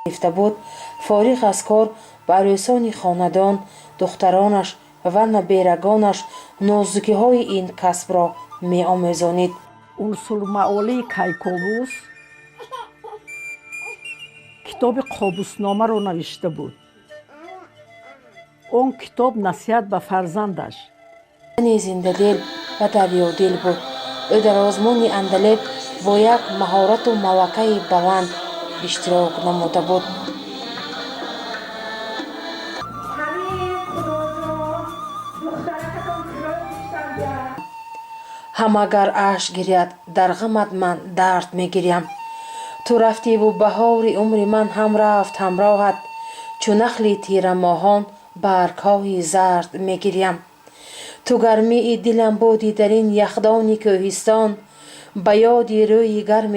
گرفته بود. فارغ از کار به عروسان خاندان، دخترانش و نبیرگانش نازکی های این کسب را می آموزانید. عنصر معالی کیکاووس کتاب قابوسنامه را نوشته بود. آن کتاب نصیحت به فرزندش. زنده دل و دریادل بود. او در آزمون اندلیب با یک مهارت و ملکه بلند اشتراک نموده بود. هم اگر اشک گرید در غمت من درد میگیریم. تو رفتی و بهار عمر من هم رفت همراهت. چون نخل تیره ماهان برگ‌های زرد میگیریم. تو گرمی دلم بودی در این یخدان کوهستان. به یاد روی گرم